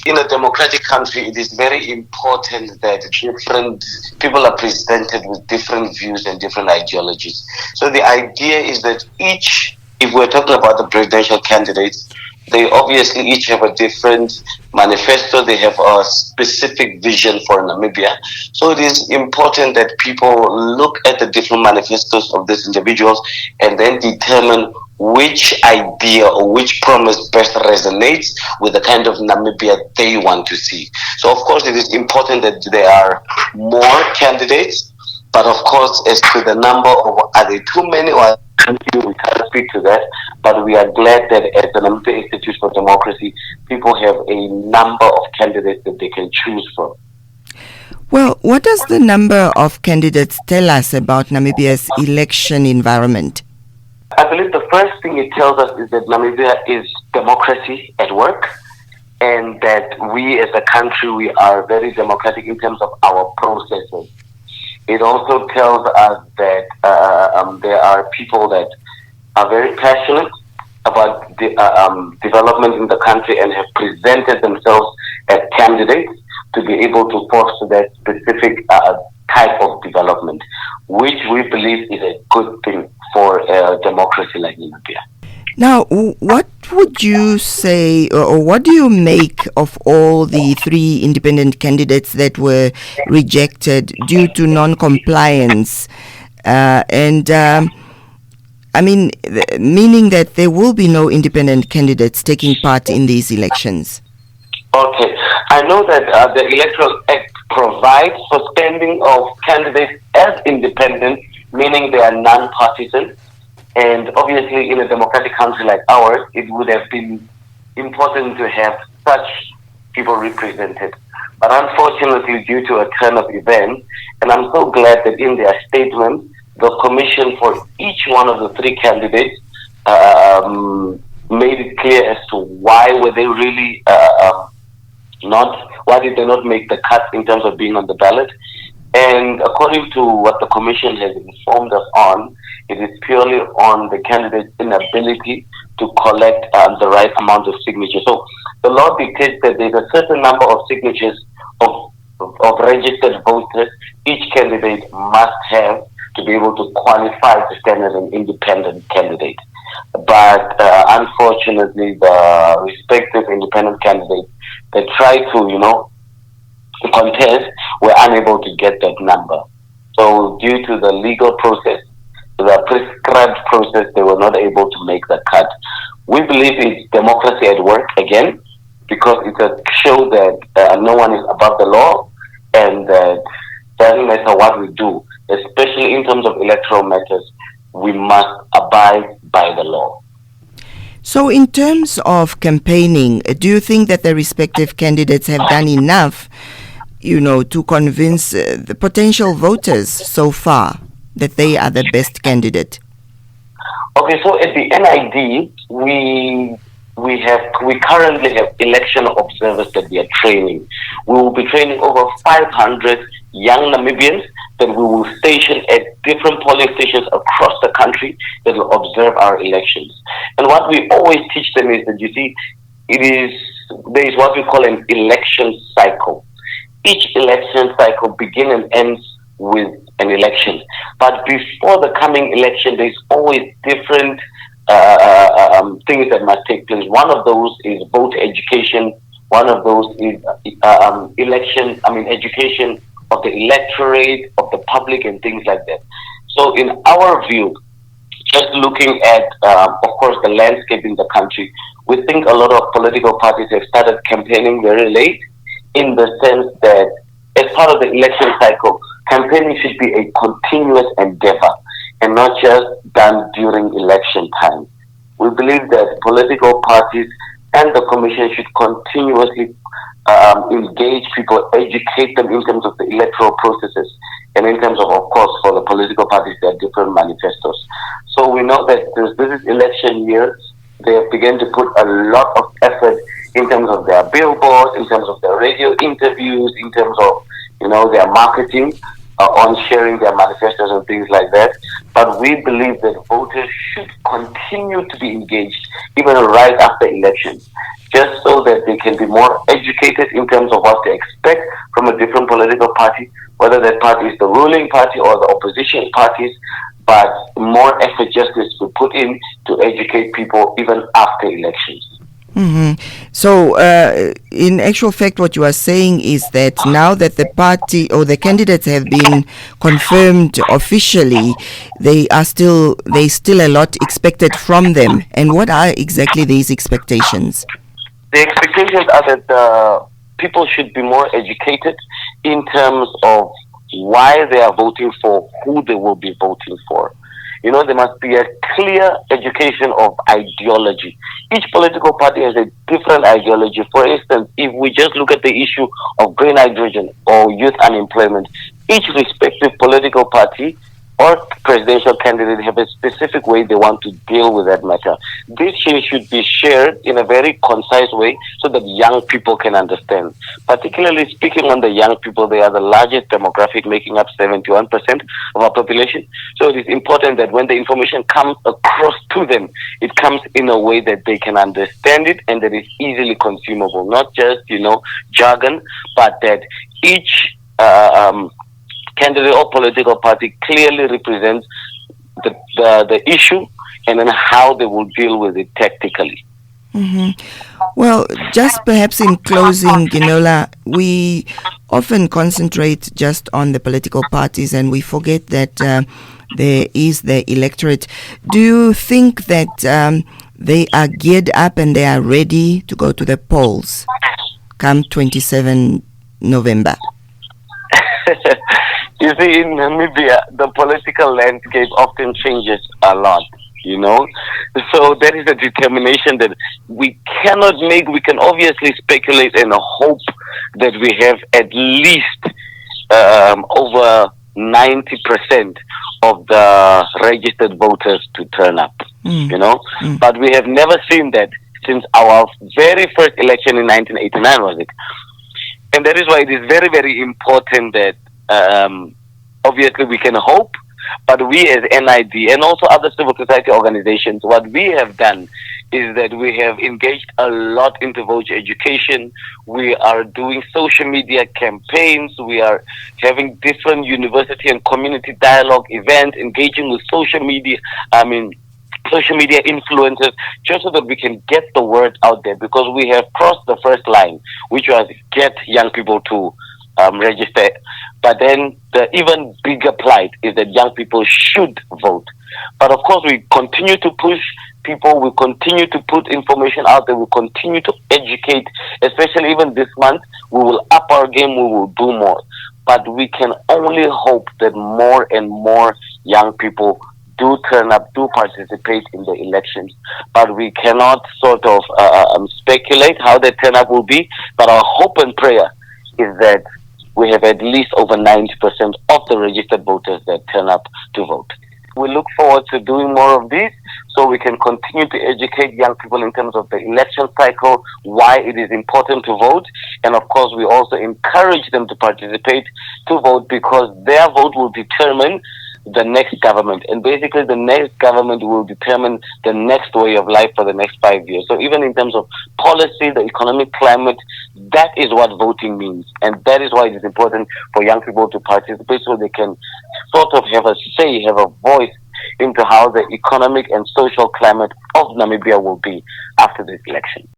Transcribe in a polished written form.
in a democratic country, it is very important that different people are presented with different views and different ideologies. So the idea is that if we're talking about the presidential candidates, they obviously each have a different manifesto. They have a specific vision for Namibia. So it is important that people look at the different manifestos of these individuals and then determine which idea or which promise best resonates with the kind of Namibia they want to see. So of course it is important that there are more candidates, but of course as to the number of, are they too many or we can't speak to that, but we are glad that at the Namibia Institute for Democracy, people have a number of candidates that they can choose from. Well, what does the number of candidates tell us about Namibia's election environment? I believe the first thing it tells us is that Namibia is democracy at work, and that we as a country, we are very democratic in terms of our processes. It also tells us that there are people that are very passionate about development in the country and have presented themselves as candidates to be able to foster that specific type of development, which we believe is a good thing for a democracy like Namibia. Now, what would you say, or what do you make of all the 3 independent candidates that were rejected due to non-compliance? Meaning that there will be no independent candidates taking part in these elections. Okay. I know that the Electoral Act provides for standing of candidates as independent, meaning they are non-partisan. And obviously, in a democratic country like ours, it would have been important to have such people represented. But unfortunately, due to a turn of events, and I'm so glad that in their statement, the commission for each one of the 3 candidates made it clear as to why were they really why did they not make the cut in terms of being on the ballot. And according to what the commission has informed us on, it is purely on the candidate's inability to collect the right amount of signatures. So the law dictates that there's a certain number of signatures of registered voters each candidate must have to be able to qualify to stand as an independent candidate. But unfortunately, the respective independent candidates that try to, contest were unable to get that number. So due to the legal process, the prescribed process, they were not able to make the cut. We believe it's democracy at work again, because it shows that no one is above the law, and that doesn't matter what we do, especially in terms of electoral matters, we must abide by the law. So in terms of campaigning, do you think that the respective candidates have done enough, to convince the potential voters so far that they are the best candidate? Okay, so at the NID, we currently have election observers that we are training. We will be training over 500 young Namibians that we will station at different polling stations across the country that will observe our elections. And what we always teach them is that, there is what we call an election cycle. Each election cycle begins and ends with an election. But before the coming election, there's always different things that must take place. One of those is voter education. One of those is education of the electorate, of the public, and things like that. So in our view, just looking at, of course, the landscape in the country, we think a lot of political parties have started campaigning very late, in the sense that as part of the election cycle, campaigning should be a continuous endeavor and not just done during election time. We believe that political parties and the commission should continuously engage people, educate them in terms of the electoral processes, and in terms of course, for the political parties, there are different manifestos. So we know that this is election year. They have begun to put a lot of effort in terms of their billboards, in terms of their radio interviews, in terms of their marketing on sharing their manifestos and things like that. but we believe that voters should continue to be engaged even right after elections, just so that they can be more educated in terms of what they expect from a different political party, whether that party is the ruling party or the opposition parties, but more effort just needs to be put in to educate people even after elections. So, in actual fact, what you are saying is that now that the party or the candidates have been confirmed officially, there's still a lot expected from them. And what are exactly these expectations? The expectations are that people should be more educated in terms of why they are voting for who they will be voting for. You know, there must be a clear education of ideology. Each political party has a different ideology. For instance, if we just look at the issue of green hydrogen or youth unemployment, each respective political party or presidential candidate have a specific way they want to deal with that matter. This should be shared in a very concise way so that young people can understand. Particularly speaking on the young people, they are the largest demographic, making up 71% of our population. So it is important that when the information comes across to them, it comes in a way that they can understand it and that is easily consumable. Not just, jargon, but that each candidate or political party clearly represents the issue and then how they will deal with it tactically. Well, just perhaps in closing, Ginola, we often concentrate just on the political parties and we forget that there is the electorate. Do you think that they are geared up and they are ready to go to the polls come 27 November? You see, in Namibia, the political landscape often changes a lot, So there is a determination that we cannot make. We can obviously speculate and hope that we have at least over 90% of the registered voters to turn up, But we have never seen that since our very first election in 1989, was it? And that is why it is very, very important that obviously we can hope, but we as NID and also other civil society organizations, what we have done is that we have engaged a lot into voter education. We are doing social media campaigns. We are having different university and community dialogue events, engaging with social media influencers, just so that we can get the word out there, because we have crossed the first line, which was get young people to register. But then the even bigger plight is that young people should vote. But of course, we continue to push people, we continue to put information out there, we continue to educate, especially even this month, we will up our game, we will do more. But we can only hope that more and more young people do turn up, do participate in the elections. But we cannot sort of speculate how that turnout will be. But our hope and prayer is that we have at least over 90% of the registered voters that turn up to vote. We look forward to doing more of these so we can continue to educate young people in terms of the election cycle, why it is important to vote. And of course, we also encourage them to participate to vote, because their vote will determine the next government. And basically, the next government will determine the next way of life for the next 5 years. So even in terms of policy, the economic climate, that is what voting means. And that is why it is important for young people to participate, so they can sort of have a say, have a voice into how the economic and social climate of Namibia will be after this election.